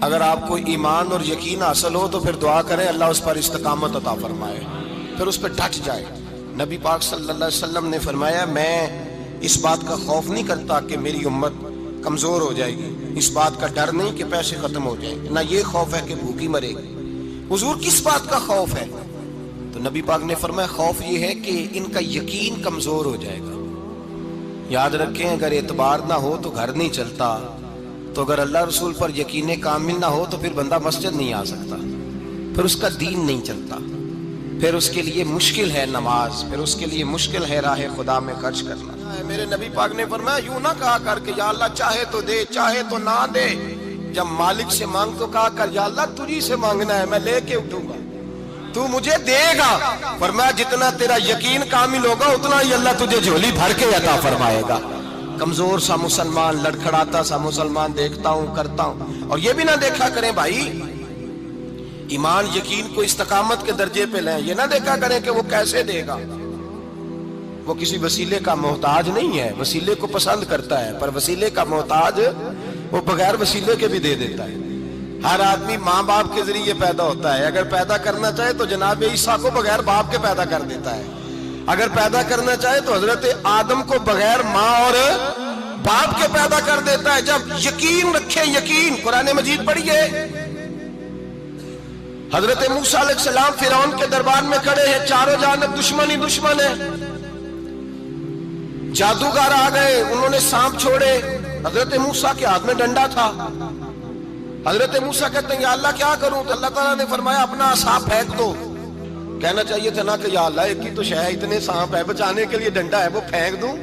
اگر آپ کو ایمان اور یقین حاصل ہو تو پھر دعا کریں اللہ اس پر استقامت عطا فرمائے، پھر اس پہ ڈٹ جائے۔ نبی پاک صلی اللہ علیہ وسلم نے فرمایا میں اس بات کا خوف نہیں کرتا کہ میری امت کمزور ہو جائے گی، اس بات کا ڈر نہیں کہ پیسے ختم ہو جائیں گے، نہ یہ خوف ہے کہ بھوکی مرے گی۔ حضور کس بات کا خوف ہے؟ تو نبی پاک نے فرمایا خوف یہ ہے کہ ان کا یقین کمزور ہو جائے گا۔ یاد رکھیں اگر اعتبار نہ ہو تو گھر نہیں چلتا، تو اگر اللہ رسول پر یقین کامل نہ ہو تو پھر بندہ مسجد نہیں آ سکتا، پھر اس کا دین نہیں چلتا، پھر اس کے لیے مشکل ہے نماز، پھر اس کے لیے مشکل ہے راہ خدا میں خرچ کرنا۔ میرے نبی پاک نے فرمایا یوں نہ کہا کر کہ یا اللہ چاہے تو دے چاہے تو نہ دے، جب مالک سے مانگ تو کہا کر یا اللہ تجھی سے مانگنا ہے میں لے کے اٹھوں گا، تو مجھے دے گا۔ فرمایا جتنا تیرا یقین کامل ہوگا اتنا ہی اللہ تجھے جھولی بھر کے عطا فرمائے گا۔ کمزور سا مسلمان، لڑکھڑاتا سا مسلمان دیکھتا ہوں کرتا ہوں، اور یہ بھی نہ دیکھا کریں بھائی ایمان یقین کو استقامت کے درجے پہ لیں، یہ نہ دیکھا کریں کہ وہ کیسے دے گا، وہ کسی وسیلے کا محتاج نہیں ہے، وسیلے کو پسند کرتا ہے پر وسیلے کا محتاج وہ بغیر وسیلے کے بھی دے دیتا ہے۔ ہر آدمی ماں باپ کے ذریعے پیدا ہوتا ہے، اگر پیدا کرنا چاہے تو جناب عیسیٰ کو بغیر باپ کے پیدا کر دیتا ہے، اگر پیدا کرنا چاہے تو حضرت آدم کو بغیر ماں اور باپ کے پیدا کر دیتا ہے۔ جب یقین رکھیں، یقین قرآن مجید پڑھیے، حضرت موسیٰ علیہ السلام فرعون کے دربار میں کھڑے ہیں، چاروں جانب دشمن ہی دشمن ہے، جادوگر آ گئے، انہوں نے سانپ چھوڑے، حضرت موسیٰ کے ہاتھ میں ڈنڈا تھا، حضرت موسیٰ کہتے ہیں یا اللہ کیا کروں؟ تو اللہ تعالیٰ نے فرمایا اپنا عصا پھینک دو۔ کہنا چاہیے تھا نا کہ یا اللہ ایک ہی تو شے ہے، اتنے سانپ ہے، بچانے کے لیے ڈنڈا ہے وہ پھینک دوں؟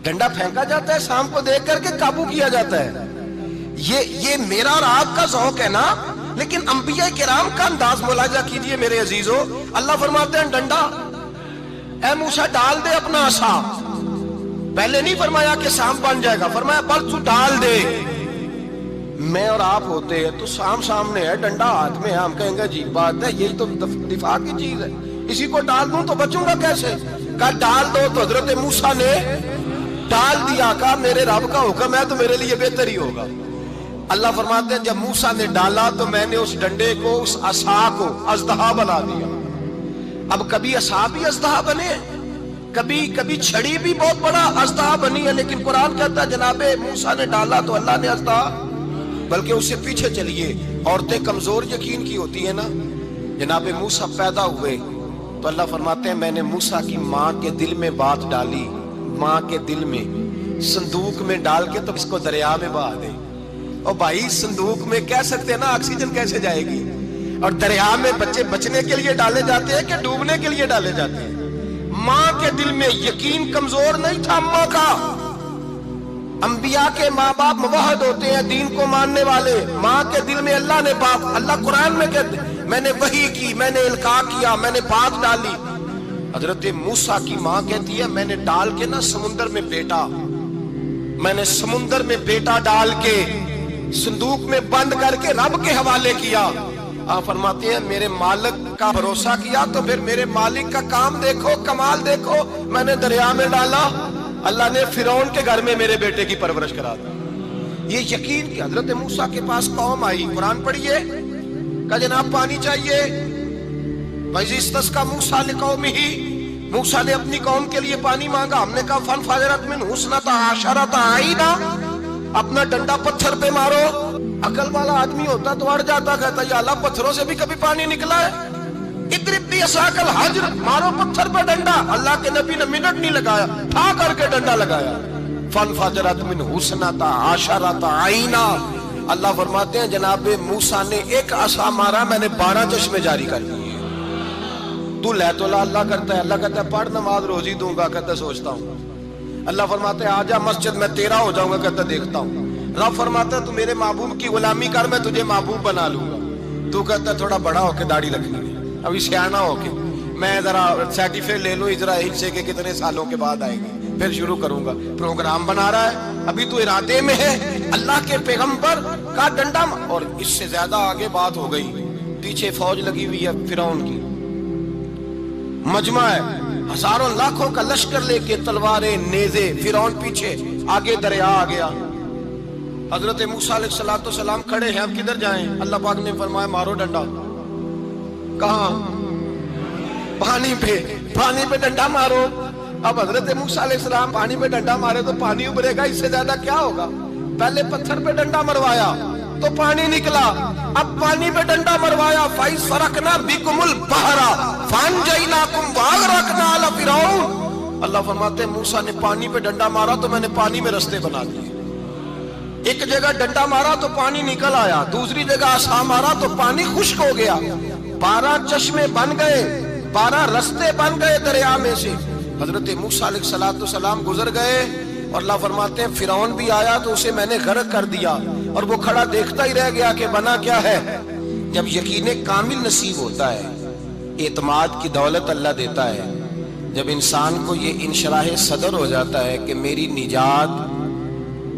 ڈنڈا پھینکا جاتا ہے، سانپ کو دیکھ کر کے قابو کیا جاتا ہے۔ یہ میرا اور آپ کا ذوق ہے نا، لیکن انبیاء کرام کا انداز ملاحظہ کیجئے میرے عزیزو۔ اللہ فرماتے ہیں ڈنڈا اے موسیٰ ڈال دے اپنا عصا، پہلے نہیں فرمایا کہ سانپ بن جائے گا، فرمایا بس تو ڈال دے۔ میں اور آپ ہوتے ہیں تو سانپ سامنے ہے، ڈنڈا ہاتھ میں ہے، ہم کہیں گے عجیب بات ہے، یہی تو دفاع کی چیز ہے، اسی کو ڈال دوں تو بچوں گا کیسے؟ کہا ڈال دو، تو حضرت موسیٰ نے ڈال دیا، کہا میرے رب کا حکم ہے تو میرے لیے بہتر ہی ہوگا۔ اللہ فرماتے ہیں جب موسیٰ نے ڈالا تو میں نے اس ڈنڈے کو، اس عصا کو اژدہا بنا دیا۔ اب کبھی عصا بھی اژدہا بنے، کبھی چھڑی بھی بہت بڑا اژدہا بنی ہے، لیکن قرآن کہتا ہے جناب موسیٰ نے ڈالا تو اللہ نے اژدہا، بلکہ اس سے پیچھے چلیے، عورتیں کمزور یقین کی ہوتی ہیں نا، جناب موسیٰ پیدا ہوئے تو اللہ فرماتے ہیں میں نے موسیٰ کی ماں کے دل میں بات ڈالی، ماں کے دل میں صندوق میں ڈال کے تو اس کو دریا میں بہا دے۔ اور بھائی صندوق میں کہہ سکتے ہیں نا آکسیجن کیسے جائے گی، اور دریا میں بچے بچنے کے لیے ڈالے جاتے ہیں کہ ڈوبنے کے لیے ڈالے جاتے ہیں؟ ماں کے دل میں یقین کمزور نہیں تھا ماں کا۔ انبیاء کے ماں باپ موحد ہوتے ہیں، دین کو ماننے والے، ماں کے دل میں اللہ نے باپ، اللہ قرآن میں کہتے میں نے وحی کی، میں نے القاء کیا، میں نے بات ڈالی۔ حضرت موسیٰ کی ماں کہتی ہے میں نے ڈال کے نا سمندر میں بیٹا، میں نے سمندر میں بیٹا ڈال کے صندوق میں بند کر کے رب کے حوالے کیا۔ آپ فرماتے ہیں میرے مالک کا بھروسہ کیا تو پھر میرے مالک کا کام دیکھو، کمال دیکھو، میں نے دریا میں ڈالا، اللہ نے فرعون کے گھر میں میرے بیٹے کی پرورش کرا دی۔ یہ یقین کہ حضرت موسیٰ کے پاس قوم آئی، قرآن پڑھیے، کہا جناب پانی چاہیے، وَإِذِ اسْتَسْقَىٰ مُوسَىٰ لِقَوْمِهِ، موسیٰ نے اپنی قوم کے لیے پانی مانگا، ہم نے کہا فَانْفَجَرَتْ مِنْهُ اثْنَتَا عَشَرَةَ عَيْنًا، اپنا ڈنڈا پتھر پہ مارو۔ عقل والا آدمی ہوتا تو اڑ جاتا، کہتا یا اللہ پتھروں سے بھی کبھی پانی نکلا ہے؟ اضرب بعصاک الحجر، مارو پتھر پہ ڈنڈا۔ اللہ کے نبی نے منٹ نہیں لگایا، ٹھا کر کے ڈنڈا لگایا، فَانْفَجَرَتْ مِنْهُ اثْنَتَا عَشَرَةَ عَيْنًا۔ اللہ فرماتے ہیں جناب موسیٰ نے ایک عصا مارا، میں نے 12 چشمے جاری کر دیے۔ تو لے تو اللہ کرتا ہے، اللہ کہتا ہے پڑھ نماز روزی دوں گا، کہتا ہے سوچتا ہوں۔ اللہ فرماتا ہے آجا مسجد میں تیرا ہو جاؤں گا، کہتا ہے دیکھتا ہوں۔ رب فرماتا ہے تو میرے محبوب کی غلامی کر، میں تجھے محبوب بنا لوں گا۔ تو کہتا ہے تھوڑا بڑا ہو کے داڑھی رکھنی ہے، ابھی سیانا ہو کے میں ذرا سرٹیفکیٹ لے لوں اسرائیل سے کہ کتنے سالوں کے بعد آئے گی، پھر شروع کروں گا۔ پروگرام بنا رہا ہے، ابھی تو ارادے میں ہے۔ اللہ کے پیغمبر کا ڈنڈا، اور اس سے زیادہ آگے بات ہو گئی، پیچھے فوج لگی ہوئی ہے فرعون کی، مجمع ہے، ہزاروں لاکھوں کا لشکر لے کے، تلواریں نیزے، فرعون پیچھے، آگے دریا آ گیا۔ حضرت موسیٰ علیہ السلام کھڑے ہیں، اب کدھر جائیں؟ اللہ پاک نے فرمایا مارو ڈنڈا۔ کہاں؟ پانی پہ ڈنڈا مارو۔ اب حضرت موسیٰ علیہ السلام پانی پہ ڈنڈا مارے تو پانی ابھرے گا، اس سے زیادہ کیا ہوگا؟ پہلے پتھر پہ ڈنڈا مروایا تو پانی نکلا، اب پانی پہ ڈنڈا مروایا فَإِذْ بِكُمُ الْبَحْرَ فَأَنْجَيْنَاكُمْ وَأَغْرَقْنَا آلَ فِرْعَوْنَ۔ اللہ فرماتے ہیں موسیٰ نے پانی پہ ڈنڈا مارا تو میں نے پانی میں رستے بنا دیے۔ ایک جگہ ڈنڈا مارا تو پانی نکل آیا، دوسری جگہ عصا مارا تو پانی خشک ہو گیا، 12 چشمے بن گئے، 12 رستے بن گئے دریا میں سے۔ حضرت موسیٰ علیہ السلام گزر گئے اور اللہ فرماتے ہیں فرعون بھی آیا تو اسے میں نے غرق کر دیا، اور وہ کھڑا دیکھتا ہی رہ گیا کہ بنا کیا ہے۔ جب یقین کامل نصیب ہوتا ہے، اعتماد کی دولت اللہ دیتا ہے، جب انسان کو یہ انشراح صدر ہو جاتا ہے کہ میری نجات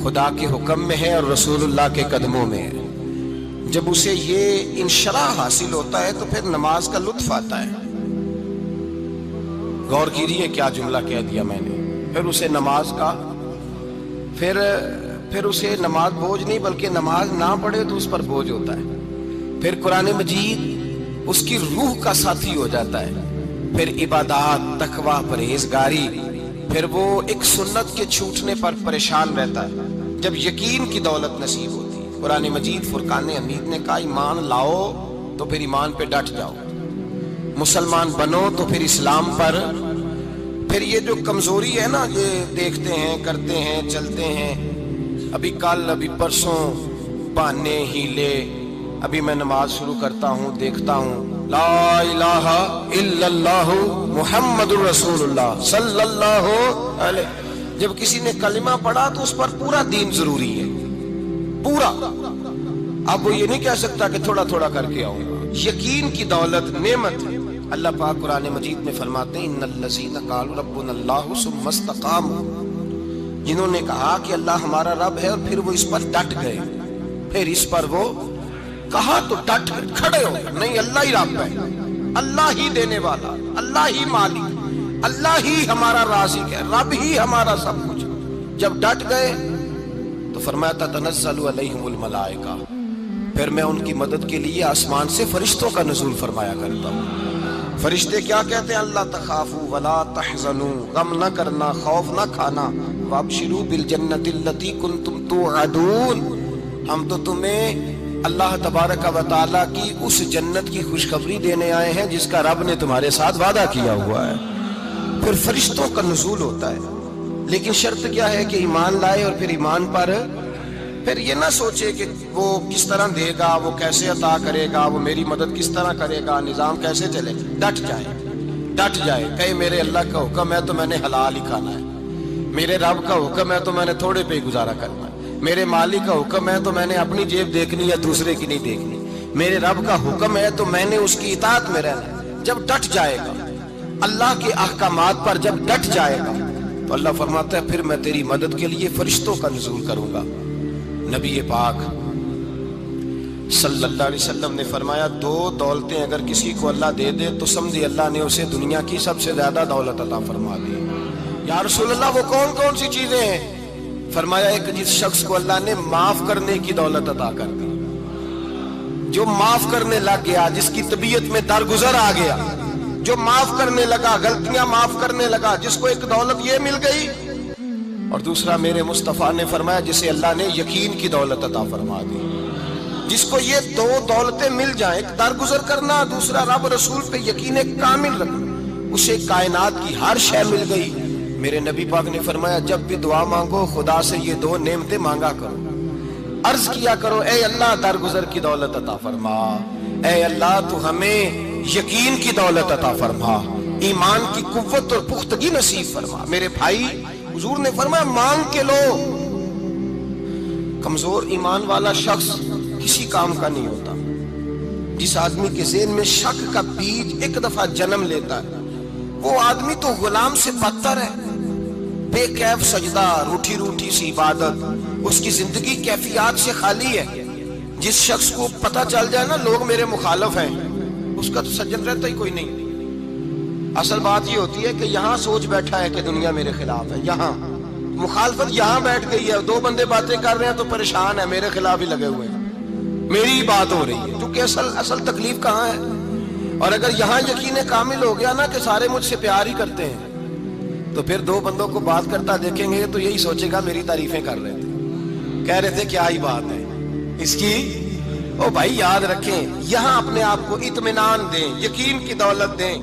خدا کے حکم میں ہے اور رسول اللہ کے قدموں میں ہے، جب اسے یہ انشراح حاصل ہوتا ہے تو پھر نماز کا لطف آتا ہے۔ غور کیجیے کیا جملہ کہہ دیا میں نے۔ پھر اسے نماز کا پھر اسے نماز بوجھ نہیں، بلکہ نماز نہ پڑھے تو اس پر بوجھ ہوتا ہے۔ پھر قرآن مجید اس کی روح کا ساتھی ہو جاتا ہے، پھر عبادات، تقوی، پرہیزگاری، پھر وہ ایک سنت کے چھوٹنے پر پریشان رہتا ہے جب یقین کی دولت نصیب ہوتی ہے۔ قرآن مجید فرقان حمید نے کہا ایمان لاؤ تو پھر ایمان پہ ڈٹ جاؤ، مسلمان بنو تو پھر اسلام پر۔ پھر یہ جو کمزوری ہے نا، یہ دیکھتے ہیں، کرتے ہیں، چلتے ہیں، ابھی کل، ابھی پرسوں، بہانے، ہیلے، ابھی میں نماز شروع کرتا ہوں، دیکھتا ہوں لا الہ الا اللہ محمد الرسول اللہ صلی اللہ علیہ۔ جب کسی نے کلمہ پڑھا تو اس پر پورا دین ضروری ہے، پورا۔ اب وہ یہ نہیں کہہ سکتا کہ تھوڑا تھوڑا کر کے آؤں گا۔ یقین کی دولت نعمت ہے۔ اللہ پاک قرآن مجید میں فرماتے ہیں ان الذین قالوا ربنا اللہ ثم استقاموا، جنہوں نے کہا کہ اللہ ہمارا رب ہے اور پھر وہ اس پر ڈٹ گئے، پھر اس پر وہ کہا تو ڈٹ گئے، کھڑے ہو گئے، نہیں اللہ ہی رب ہے، اللہ ہی دینے والا، اللہ ہی مالک، اللہ ہی ہمارا رازق ہے، رب ہی ہمارا سب کچھ۔ جب ڈٹ گئے تو فرمایا تتنزل علیہم الملائکہ، پھر میں ان کی مدد کے لیے آسمان سے فرشتوں کا نزول فرمایا کرتا ہوں۔ فرشتے کیا کہتے ہیں؟ اللہ تخافوا ولا تحزنوا، غم نہ کرنا، خوف نہ کھانا، وابشروا بالجنۃ التي كنتم توعدون، ہم تو تمہیں اللہ تبارک و تعالیٰ کی اس جنت کی خوشخبری دینے آئے ہیں جس کا رب نے تمہارے ساتھ وعدہ کیا ہوا ہے۔ پھر فرشتوں کا نزول ہوتا ہے، لیکن شرط کیا ہے کہ ایمان لائے، اور پھر ایمان پر پھر یہ نہ سوچے کہ وہ کس طرح دے گا، وہ کیسے عطا کرے گا، وہ میری مدد کس طرح کرے گا، نظام کیسے چلے۔ ڈٹ جائے، کہے میرے اللہ کا حکم ہے تو میں نے حلال ہی کھانا ہے، میرے رب کا حکم ہے تو میں نے تھوڑے پہ ہی گزارا کرنا ہے، میرے مالک کا حکم ہے تو میں نے اپنی جیب دیکھنی یا دوسرے کی نہیں دیکھنی، میرے رب کا حکم ہے تو میں نے اس کی اطاعت میں رہنا ہے۔ جب ڈٹ جائے گا اللہ کے احکامات پر، جب ڈٹ جائے گا تو اللہ فرماتا ہے پھر میں تیری مدد کے لیے فرشتوں کا نزول کروں گا۔ نبی پاک صلی اللہ علیہ وسلم نے فرمایا 2 دولتیں اگر کسی کو اللہ دے دے تو سمجھے اللہ نے اسے دنیا کی سب سے زیادہ دولت عطا فرما دی۔ یا رسول اللہ وہ کون کون سی چیزیں ہیں؟ فرمایا ایک جس شخص کو اللہ نے معاف کرنے کی دولت عطا کر دی، جو معاف کرنے لگ گیا، جس کی طبیعت میں درگزر آ گیا، جو معاف کرنے لگا، غلطیاں معاف کرنے لگا، جس کو ایک دولت یہ مل گئی۔ اور دوسرا میرے مصطفیٰ نے فرمایا جسے اللہ نے یقین کی دولت عطا فرما دی، جس کو یہ 2 دولتیں مل جائیں، ایک درگزر کرنا، دوسرا رب رسول پہ یقین کامل رکھنا، اسے کائنات کی ہر شے مل گئی۔ میرے نبی پاک نے فرمایا جب بھی دعا مانگو خدا سے یہ 2 نعمتیں مانگا کرو، عرض کیا کرو اے اللہ درگزر کی دولت عطا فرما، اے اللہ تو ہمیں یقین کی دولت عطا فرما، ایمان کی قوت اور پختگی نصیب فرما۔ میرے بھائی حضور نے فرمایا مانگ کے لو۔ کمزور ایمان والا شخص کسی کام کا نہیں ہوتا۔ جس آدمی کے ذہن میں شک کا بیج ایک دفعہ جنم لیتا ہے وہ آدمی تو غلام سے بدتر ہے، بے کیف سجدہ، روٹھی روٹھی سی عبادت، اس کی زندگی کیفیات سے خالی ہے۔ جس شخص کو پتہ چل جائے نا لوگ میرے مخالف ہیں، اس کا تو سجن رہتا ہی کوئی نہیں۔ اصل بات یہ ہوتی ہے کہ یہاں سوچ بیٹھا ہے کہ دنیا میرے خلاف ہے، یہاں مخالفت یہاں بیٹھ گئی ہے، دو بندے باتیں کر رہے ہیں تو پریشان ہے، میرے خلاف ہی لگے ہوئے ہیں، میری ہی بات ہو رہی ہے، کیونکہ اصل تکلیف کہاں ہے؟ اور اگر یہاں یقین کامل ہو گیا نا کہ سارے مجھ سے پیار ہی کرتے ہیں، تو پھر دو بندوں کو بات کرتا دیکھیں گے تو یہی سوچے گا میری تعریفیں کر رہے تھے، کہہ رہے تھے کیا ہی بات ہے اس کی۔ او بھائی یاد رکھیں، یہاں اپنے آپ کو اطمینان دیں، یقین کی دولت دیں۔